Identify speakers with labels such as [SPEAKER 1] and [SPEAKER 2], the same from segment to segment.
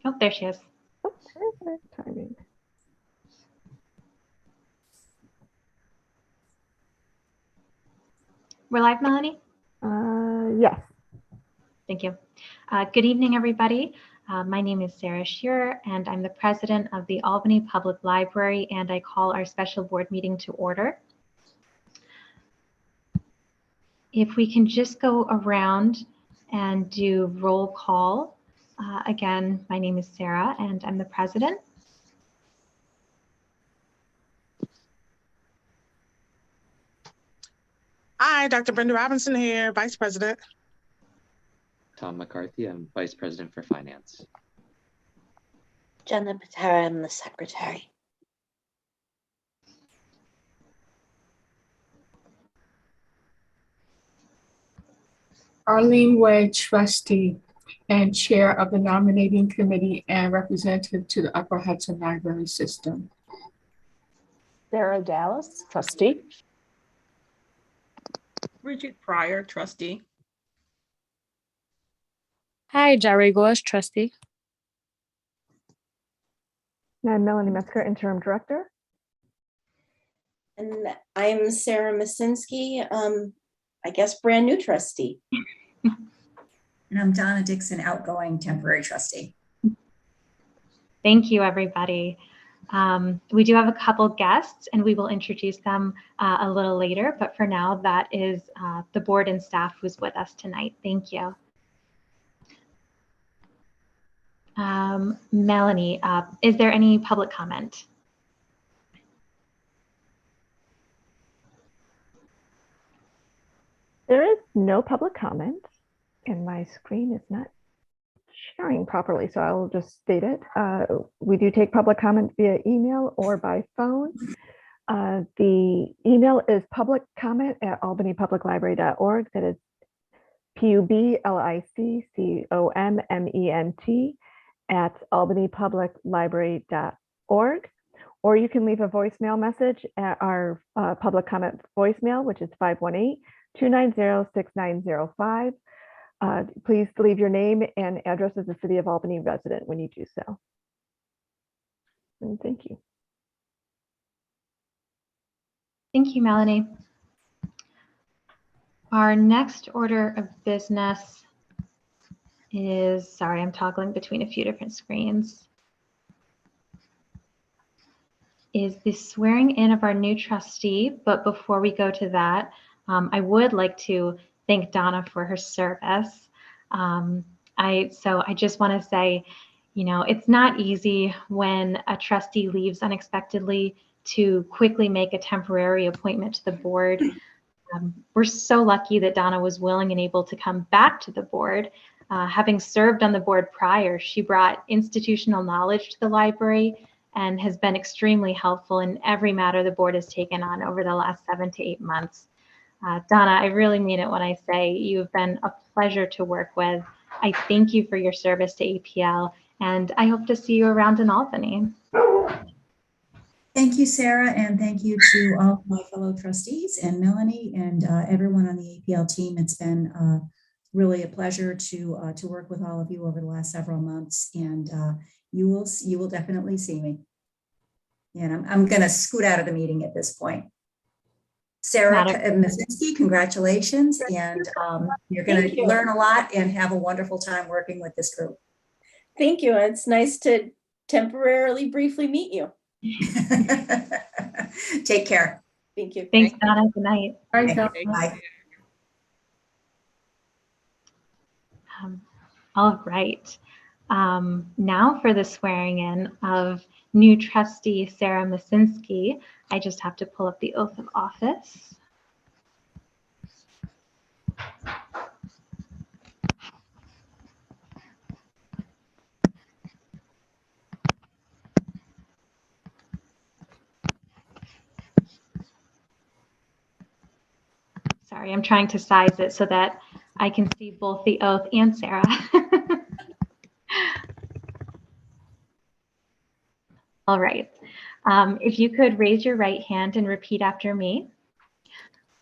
[SPEAKER 1] Oh, there she is.
[SPEAKER 2] Oh, perfect timing.
[SPEAKER 1] We're live, Melanie?
[SPEAKER 2] Yes.
[SPEAKER 1] Thank you. Good evening, everybody. My name is Sarah Shearer, and I'm the president of the Albany Public Library, and I call our special board meeting to order. If we can just go around and do roll call. Again, my name is Sarah, and I'm the president.
[SPEAKER 3] Hi, Dr. Brenda Robinson here, Vice President.
[SPEAKER 4] Tom McCarthy, I'm Vice President for Finance.
[SPEAKER 5] Jenna Patera, I'm the Secretary.
[SPEAKER 6] Arlene Wedge, Trustee and Chair of the Nominating Committee and Representative to the Upper Hudson Library System.
[SPEAKER 7] Sarah Dallas, Trustee.
[SPEAKER 8] Bridget Pryor, Trustee.
[SPEAKER 9] Hi, Jerry Gosh, Trustee.
[SPEAKER 2] And Melanie Metzger, Interim Director.
[SPEAKER 5] And I'm Sarah Masinski, I guess brand new trustee.
[SPEAKER 10] And I'm Donna Dixon, outgoing temporary trustee.
[SPEAKER 1] Thank you, everybody. We do have a couple guests, and we will introduce them a little later. But for now, that is the board and staff who's with us tonight. Thank you. Melanie, is there any public comment?
[SPEAKER 2] There is no public comment, and my screen is not sharing properly, so I'll just state it. We do take public comment via email or by phone. The email is publiccomment@albanypubliclibrary.org. That is publiccomment@albanypubliclibrary.org. Or you can leave a voicemail message at our public comment voicemail, which is 518-290-6905. Please leave your name and address as a City of Albany resident when you do so. And thank you.
[SPEAKER 1] Thank you, Melanie. Our next order of business is, sorry, I'm toggling between a few different screens, is the swearing in of our new trustee. But before we go to that, I would like to thank Donna for her service. I just want to say, you know, it's not easy when a trustee leaves unexpectedly to quickly make a temporary appointment to the board. We're so lucky that Donna was willing and able to come back to the board. Having served on the board prior, she brought institutional knowledge to the library and has been extremely helpful in every matter the board has taken on over the last 7 to 8 months. Donna, I really mean it when I say you've been a pleasure to work with. I thank you for your service to APL, and I hope to see you around in Albany.
[SPEAKER 10] Thank you, Sarah, and thank you to all of my fellow trustees and Melanie and everyone on the APL team. It's been really a pleasure to work with all of you over the last several months, and you will definitely see me. And I'm going to scoot out of the meeting at this point. Sarah Masinski, congratulations, and you're going to learn a lot and have a wonderful time working with this group.
[SPEAKER 5] Thank you. It's nice to temporarily, briefly meet you.
[SPEAKER 10] Take care.
[SPEAKER 5] Thank you.
[SPEAKER 1] Thanks, Donna. Good night.
[SPEAKER 10] Okay. Bye.
[SPEAKER 1] All right. Now for the swearing in of new trustee Sarah Masinski, I just have to pull up the oath of office. Sorry, I'm trying to size it so that I can see both the oath and Sarah. All right. If you could raise your right hand and repeat after me.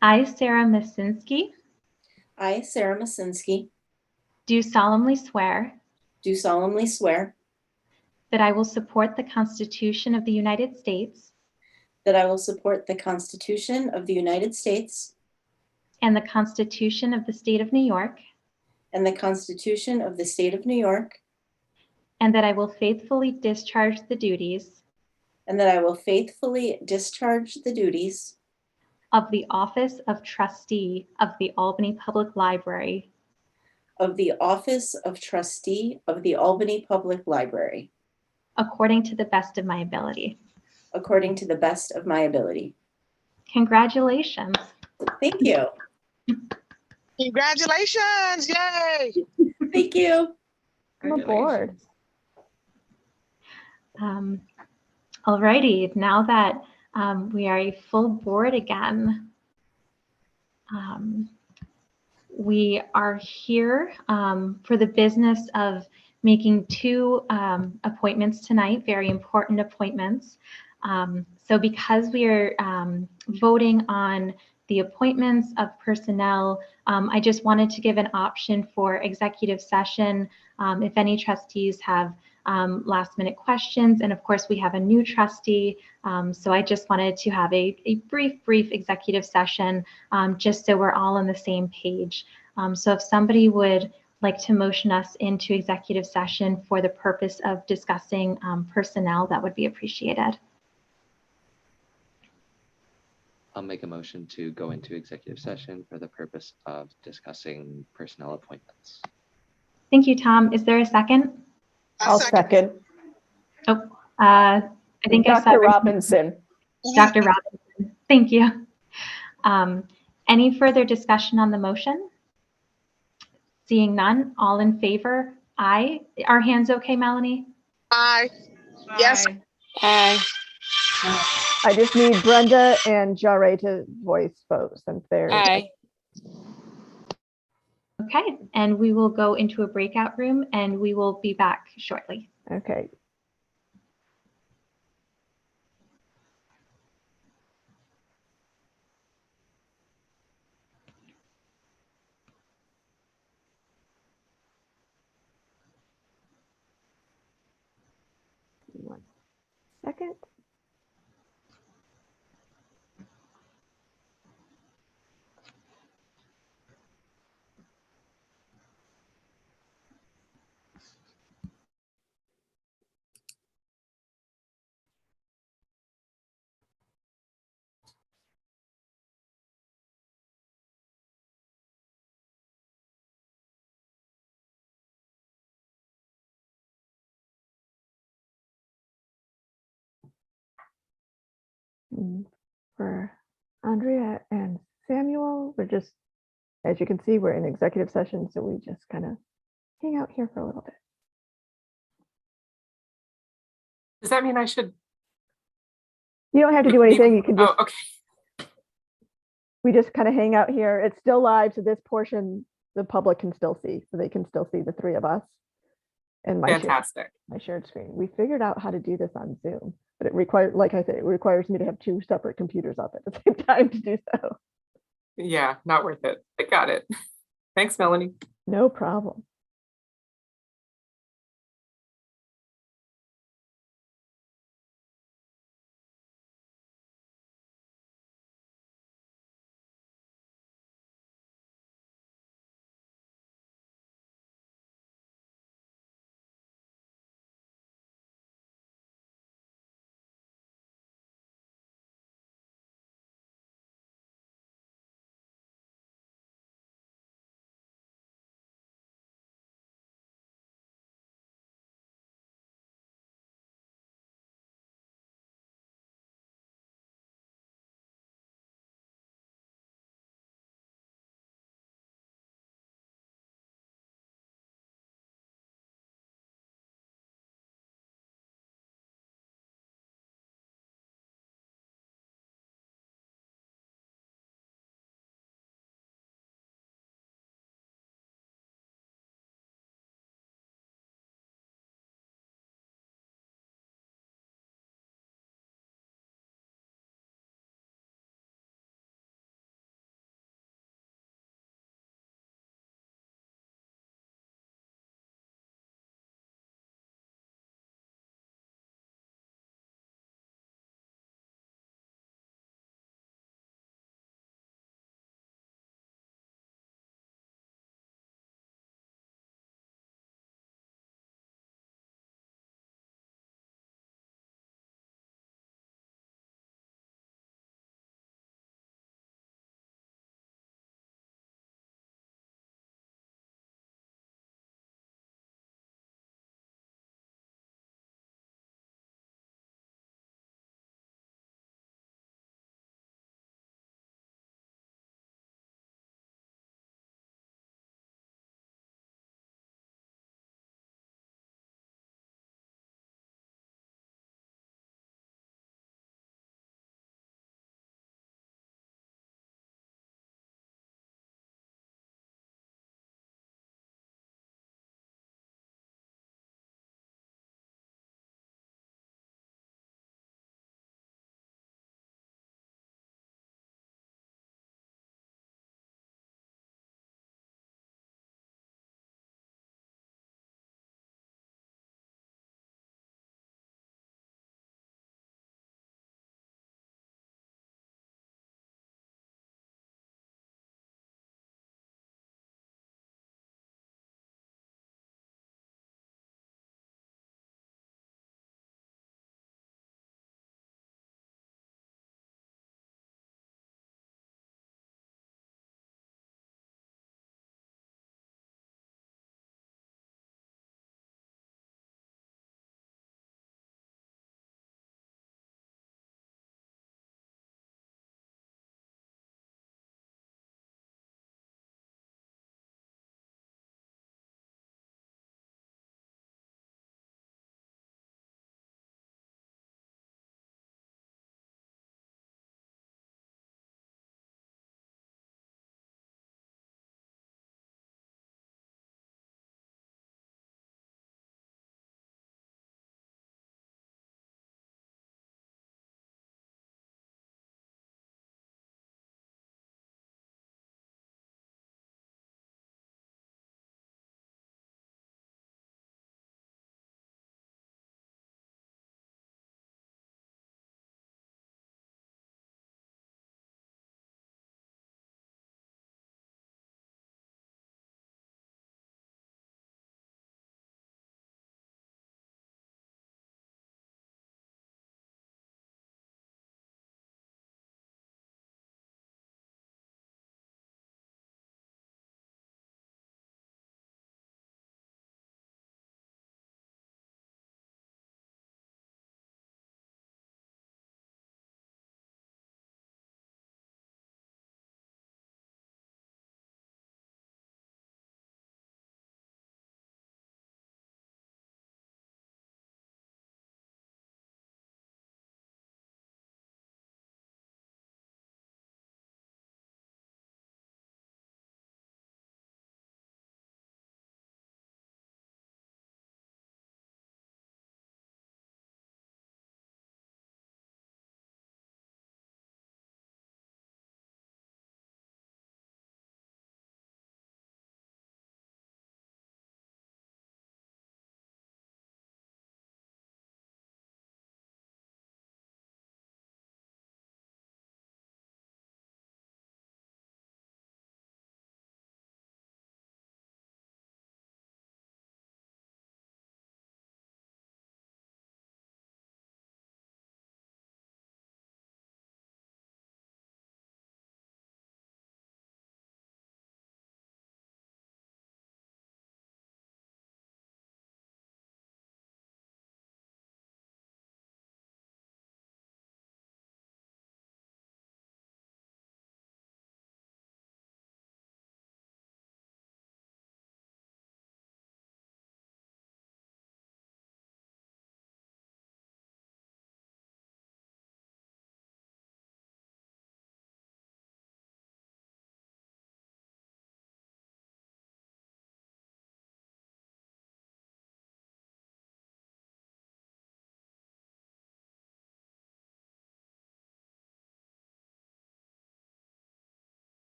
[SPEAKER 1] I, Sarah Masinski.
[SPEAKER 5] I, Sarah Masinski.
[SPEAKER 1] Do solemnly swear.
[SPEAKER 5] Do solemnly swear.
[SPEAKER 1] that I will support the Constitution of the United States
[SPEAKER 5] that I will support the Constitution of the United States
[SPEAKER 1] and the Constitution of the State of New York,
[SPEAKER 5] and the Constitution of the State of New York,
[SPEAKER 1] and that I will faithfully discharge the duties
[SPEAKER 5] and that I will faithfully discharge the duties
[SPEAKER 1] of the office of trustee of the Albany Public Library
[SPEAKER 5] of the office of trustee of the Albany Public Library
[SPEAKER 1] according to the best of my ability.
[SPEAKER 5] according to the best of my ability.
[SPEAKER 1] Congratulations.
[SPEAKER 5] Thank you.
[SPEAKER 3] Congratulations, yay!
[SPEAKER 5] Thank you.
[SPEAKER 2] I'm aboard.
[SPEAKER 1] All righty, now that we are a full board again, we are here for the business of making two appointments tonight, very important appointments. So because we are voting on the appointments of personnel, I just wanted to give an option for executive session if any trustees have last minute questions. And of course, we have a new trustee. So I just wanted to have a brief executive session just so we're all on the same page. So if somebody would like to motion us into executive session for the purpose of discussing personnel, that would be appreciated.
[SPEAKER 4] I'll make a motion to go into executive session for the purpose of discussing personnel appointments.
[SPEAKER 1] Thank you, Tom. Is there a second?
[SPEAKER 7] I'll second.
[SPEAKER 1] Oh, I think I saw
[SPEAKER 7] Dr. Robinson.
[SPEAKER 1] Dr. Robinson. Thank you. Any further discussion on the motion? Seeing none, all in favor? Aye. Are hands okay, Melanie?
[SPEAKER 3] Aye. Yes.
[SPEAKER 7] Aye.
[SPEAKER 2] I just need Brenda and Jare to voice vote since they're.
[SPEAKER 7] Aye.
[SPEAKER 1] Okay, and we will go into a breakout room and we will be back shortly.
[SPEAKER 2] Okay. One second. For Andrea and Samuel, we're just, as you can see, we're in executive session, so we just kind of hang out here for a little bit.
[SPEAKER 11] Does that mean I should?
[SPEAKER 2] You don't have to do anything. You can just,
[SPEAKER 11] Oh, okay.
[SPEAKER 2] we just kind of hang out here. It's still live, so this portion the public can still see, so they can still see the three of us and my
[SPEAKER 11] Fantastic.
[SPEAKER 2] my shared screen. We figured out how to do this on Zoom, but it requires, like I said, it requires me to have two separate computers up at the same time to do so.
[SPEAKER 11] Yeah, not worth it. I got it. Thanks, Melanie.
[SPEAKER 2] No problem.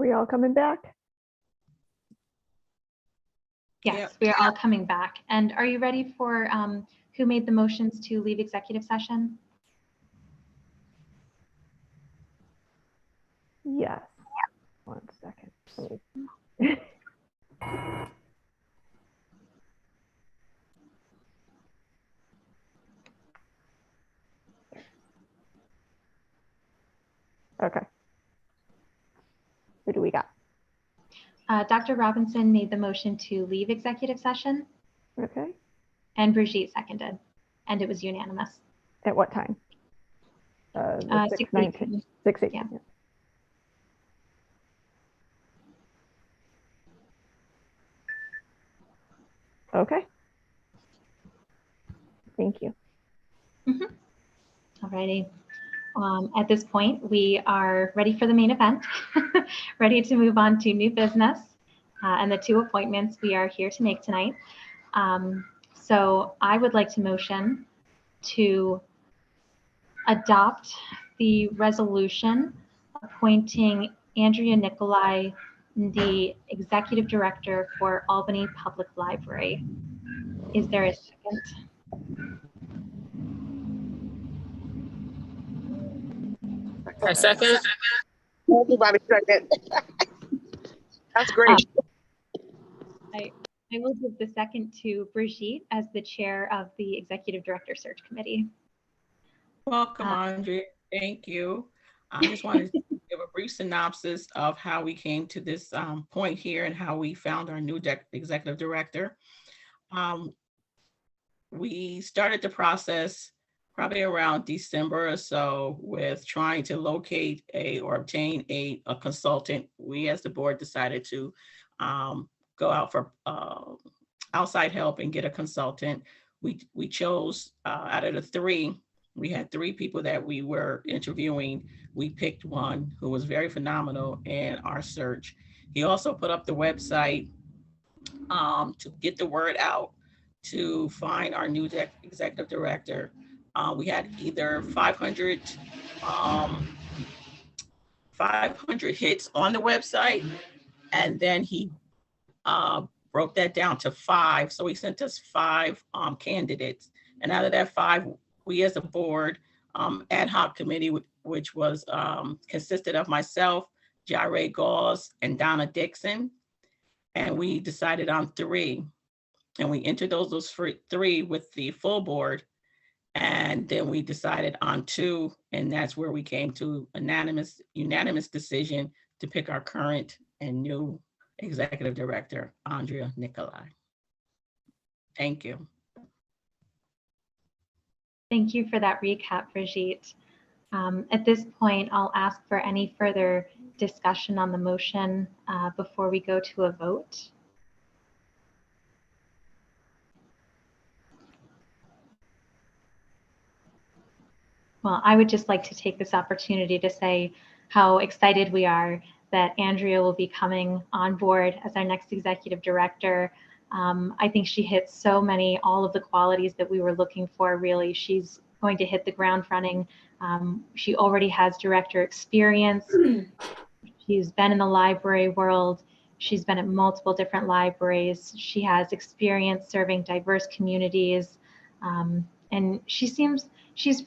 [SPEAKER 2] we all coming back?
[SPEAKER 1] Yes,
[SPEAKER 8] Yep.
[SPEAKER 1] we are all coming back. And are you ready for who made the motions to leave executive session?
[SPEAKER 2] Yes. 1 second. Let me- Okay. Who do we got?
[SPEAKER 1] Dr. Robinson made the motion to leave executive session,
[SPEAKER 2] Okay.
[SPEAKER 1] and Brigitte seconded, and it was unanimous.
[SPEAKER 2] At what time? The 6:19. 6:18.
[SPEAKER 1] Yeah.
[SPEAKER 2] Yeah. Okay. Thank you.
[SPEAKER 1] Alrighty. At this point, we are ready for the main event, ready to move on to new business and the 2 appointments we are here to make tonight. So I would like to motion to adopt the resolution appointing Andrea Nicolai the Executive Director for Albany Public Library. Is there a second?
[SPEAKER 9] A second.
[SPEAKER 3] Everybody second. That's great.
[SPEAKER 1] I will give the second to Brigitte as the chair of the Executive Director Search Committee.
[SPEAKER 8] Welcome, Andrea. Thank you. I just wanted to give a brief synopsis of how we came to this point here and how we found our new executive director. We started the process probably around December or so with trying to locate or obtain a consultant. We as the board decided to go out for outside help and get a consultant. We chose out of the 3, we had 3 people that we were interviewing. We picked one who was very phenomenal in our search. He also put up the website to get the word out to find our new executive director. We had either 500 hits on the website, and then he broke that down to 5. So he sent us 5 candidates. And out of that 5, we as a board ad hoc committee, which was consisted of myself, Jare Gauls, and Donna Dixon. And we decided on 3. And we entered those 3 with the full board. And then we decided on 2, and that's where we came to unanimous decision to pick our current and new executive director, Andrea Nicolai. Thank you.
[SPEAKER 1] Thank you for that recap, Brigitte. At this point, I'll ask for any further discussion on the motion before we go to a vote. Well, I would just like to take this opportunity to say how excited we are that Andrea will be coming on board as our next executive director. I think she hits all of the qualities that we were looking for, really. She's going to hit the ground running. She already has director experience. She's been in the library world. She's been at multiple different libraries. She has experience serving diverse communities. And she's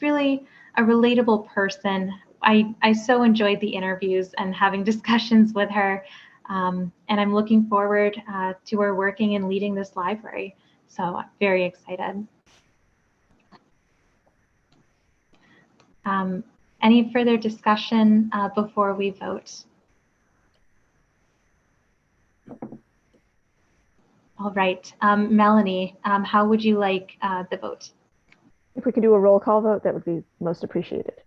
[SPEAKER 1] really a relatable person. I so enjoyed the interviews and having discussions with her. And I'm looking forward to her working and leading this library. So I'm very excited. Any further discussion before we vote? All right, Melanie, how would you like the vote?
[SPEAKER 2] If we could do a roll call vote, that would be most appreciated.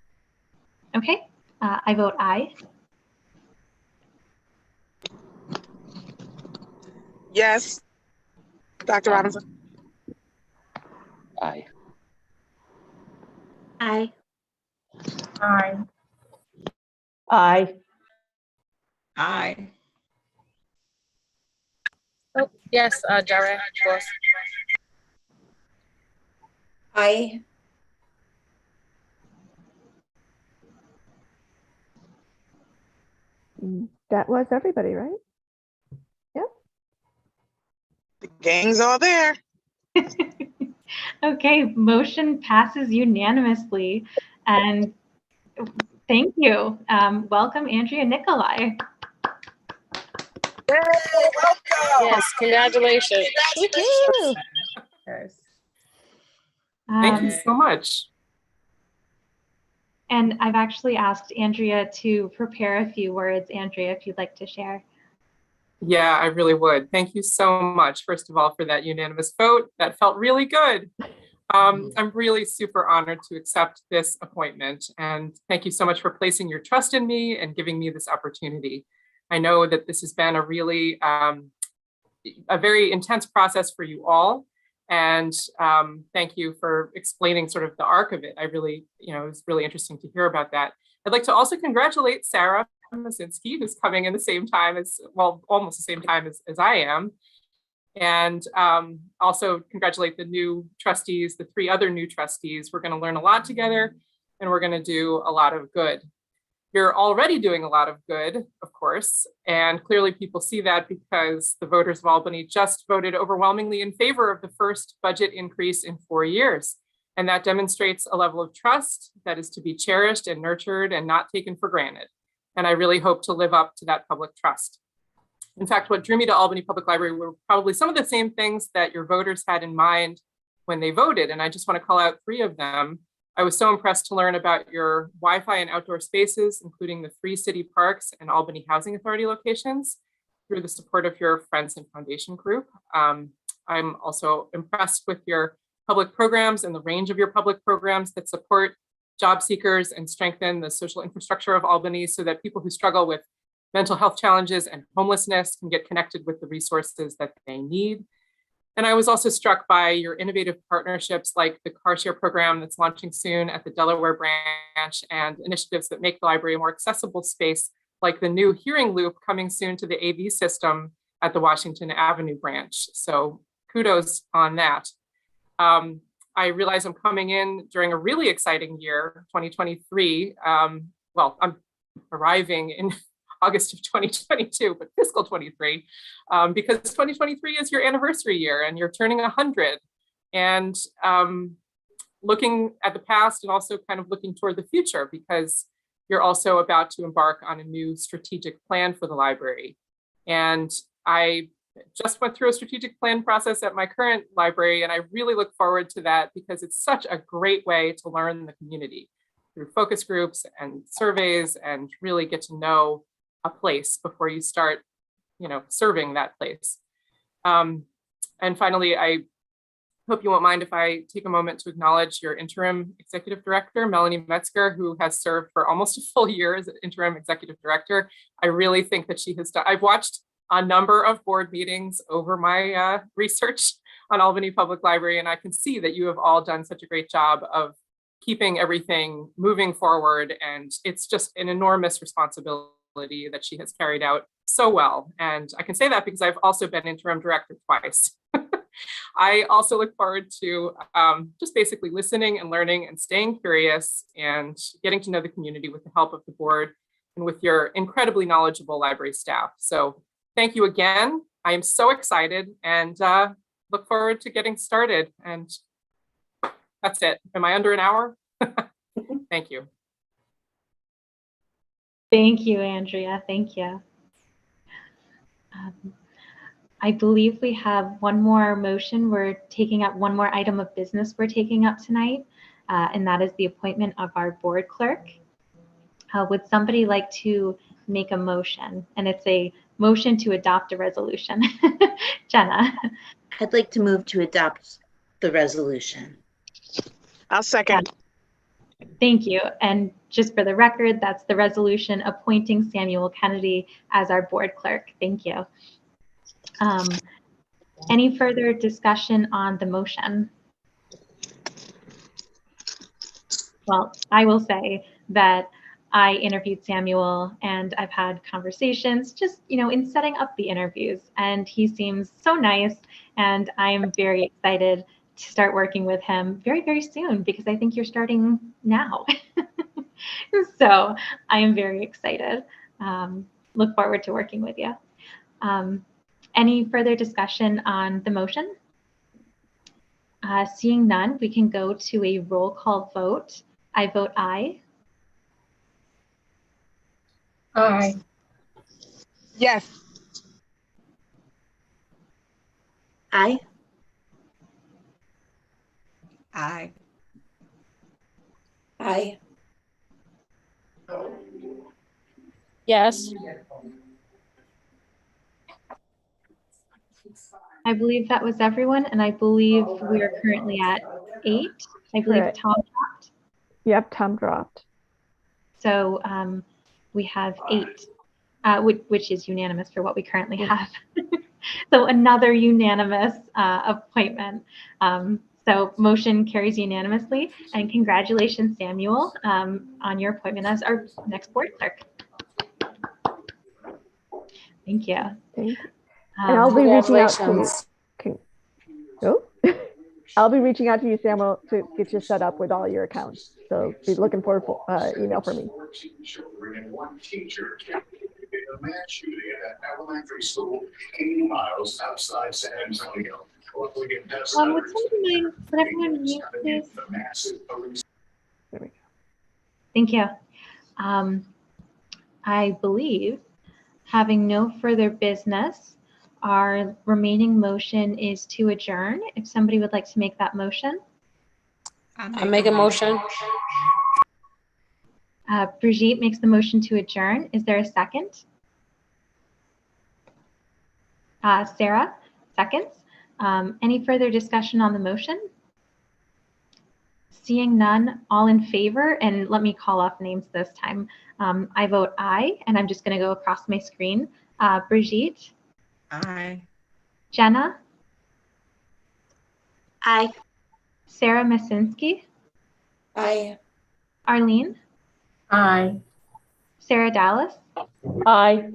[SPEAKER 1] Okay, I vote aye.
[SPEAKER 3] Yes. Dr. Robinson.
[SPEAKER 4] Aye.
[SPEAKER 5] Aye.
[SPEAKER 6] Aye.
[SPEAKER 7] Aye.
[SPEAKER 8] Aye.
[SPEAKER 9] Oh, yes, Jare Gauls.
[SPEAKER 5] Aye.
[SPEAKER 2] That was everybody, right? Yep.
[SPEAKER 3] The gang's all there.
[SPEAKER 1] Okay, motion passes unanimously. And thank you. Welcome, Andrea Nikolai.
[SPEAKER 3] Yay, welcome.
[SPEAKER 9] Yes, congratulations.
[SPEAKER 7] Woohoo!
[SPEAKER 8] Yes.
[SPEAKER 11] Thank you so much.
[SPEAKER 1] And I've actually asked Andrea to prepare a few words. Andrea, if you'd like to share.
[SPEAKER 11] Yeah, I really would. Thank you so much, first of all, for that unanimous vote. That felt really good. I'm really super honored to accept this appointment. And thank you so much for placing your trust in me and giving me this opportunity. I know that this has been a really, a very intense process for you all. And thank you for explaining sort of the arc of it. I really, it was really interesting to hear about that. I'd like to also congratulate Sarah Masinski, who's coming in the same time as, well, almost the same time as I am. And also congratulate the new trustees, the 3 other new trustees. We're going to learn a lot together and we're going to do a lot of good. You're already doing a lot of good, of course, and clearly people see that because the voters of Albany just voted overwhelmingly in favor of the first budget increase in 4 years. And that demonstrates a level of trust that is to be cherished and nurtured and not taken for granted. And I really hope to live up to that public trust. In fact, what drew me to Albany Public Library were probably some of the same things that your voters had in mind when they voted. And I just want to call out 3 of them. I was so impressed to learn about your Wi-Fi and outdoor spaces, including the 3 city parks and Albany Housing Authority locations, through the support of your Friends and Foundation group. I'm also impressed with your public programs and the range of your public programs that support job seekers and strengthen the social infrastructure of Albany so that people who struggle with mental health challenges and homelessness can get connected with the resources that they need. And I was also struck by your innovative partnerships like the car share program that's launching soon at the Delaware branch and initiatives that make the library a more accessible space, like the new hearing loop coming soon to the AV system at the Washington Avenue branch. So kudos on that. I realize I'm coming in during a really exciting year, 2023. Well, I'm arriving in August of 2022, but fiscal 23, because 2023 is your anniversary year and you're turning 100. And looking at the past and also kind of looking toward the future, because you're also about to embark on a new strategic plan for the library. And I just went through a strategic plan process at my current library, and I really look forward to that because it's such a great way to learn the community through focus groups and surveys and really get to know a place before you start, serving that place. And finally, I hope you won't mind if I take a moment to acknowledge your interim executive director, Melanie Metzger, who has served for almost a full year as an interim executive director. I really think that she has done, I've watched a number of board meetings over my research on Albany Public Library, and I can see that you have all done such a great job of keeping everything moving forward. And it's just an enormous responsibility that she has carried out so well. And I can say that because I've also been interim director twice. I also look forward to just basically listening and learning and staying curious and getting to know the community with the help of the board and with your incredibly knowledgeable library staff. So thank you again. I am so excited and look forward to getting started. And that's it. Am I under an hour? Thank you.
[SPEAKER 1] Thank you, Andrea. Thank you. I believe we have one more motion. We're taking up one more item of business we're taking up tonight, and that is the appointment of our board clerk. Would somebody like to make a motion? And it's a motion to adopt a resolution. Jenna.
[SPEAKER 5] I'd like to move to adopt the resolution.
[SPEAKER 3] I'll second.
[SPEAKER 1] Thank you. And just for the record, that's the resolution appointing Samuel Kennedy as our board clerk. Thank you. Any further discussion on the motion? Well, I will say that I interviewed Samuel and I've had conversations just, in setting up the interviews, and he seems so nice, and I am very excited to start working with him very, very soon because I think you're starting now. So I am very excited. look forward to working with you. Any further discussion on the motion? Seeing none, we can go to a roll call vote. I vote aye.
[SPEAKER 6] Aye.
[SPEAKER 3] Yes.
[SPEAKER 5] Aye.
[SPEAKER 8] Aye.
[SPEAKER 5] Aye.
[SPEAKER 9] Yes.
[SPEAKER 1] I believe that was everyone, and I believe we are currently at 8. I believe
[SPEAKER 2] Correct.
[SPEAKER 1] Tom dropped.
[SPEAKER 2] Yep, Tom dropped.
[SPEAKER 1] So we have 8, which is unanimous for what we currently have. So another unanimous appointment. So motion carries unanimously, and congratulations, Samuel, on your appointment as our next board clerk. Thank you.
[SPEAKER 2] Thank you. And I'll be reaching out to you. Oh, I'll be reaching out to you, Samuel, to get you set up with all your accounts. So be looking for email from me.
[SPEAKER 12] One teacher a mass shooting at an elementary school 80 miles outside San Antonio.
[SPEAKER 1] Would everyone mute, please?
[SPEAKER 2] There we go.
[SPEAKER 1] Thank you. I believe, having no further business, our remaining motion is to adjourn. If somebody would like to make that motion.
[SPEAKER 9] I make a motion.
[SPEAKER 1] Brigitte makes the motion to adjourn. Is there a second? Sarah seconds. Any further discussion on the motion? Seeing none, all in favor, and let me call off names this time. I vote aye, and I'm just going to go across my screen. Brigitte?
[SPEAKER 8] Aye.
[SPEAKER 1] Jenna?
[SPEAKER 5] Aye.
[SPEAKER 1] Sarah Masinski?
[SPEAKER 5] Aye.
[SPEAKER 1] Arlene?
[SPEAKER 6] Aye.
[SPEAKER 1] Sarah Dallas?
[SPEAKER 7] Aye.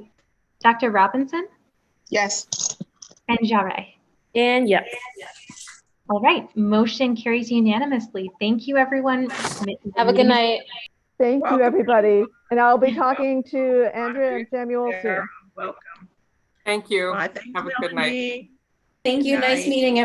[SPEAKER 1] Dr. Robinson?
[SPEAKER 3] Yes.
[SPEAKER 1] And Jarre?
[SPEAKER 7] And yes.
[SPEAKER 1] All right, motion carries unanimously. Thank you, everyone.
[SPEAKER 9] Have a good night.
[SPEAKER 2] Thank you,
[SPEAKER 8] Welcome.
[SPEAKER 2] everybody. And I'll be talking to Andrea and Samuel soon.
[SPEAKER 8] Sarah, welcome.
[SPEAKER 11] Thank you.
[SPEAKER 8] Bye. Thanks,
[SPEAKER 11] Have a good night.
[SPEAKER 8] Melanie.
[SPEAKER 5] Thank you.
[SPEAKER 8] Good
[SPEAKER 5] Nice
[SPEAKER 8] night.
[SPEAKER 5] meeting everyone.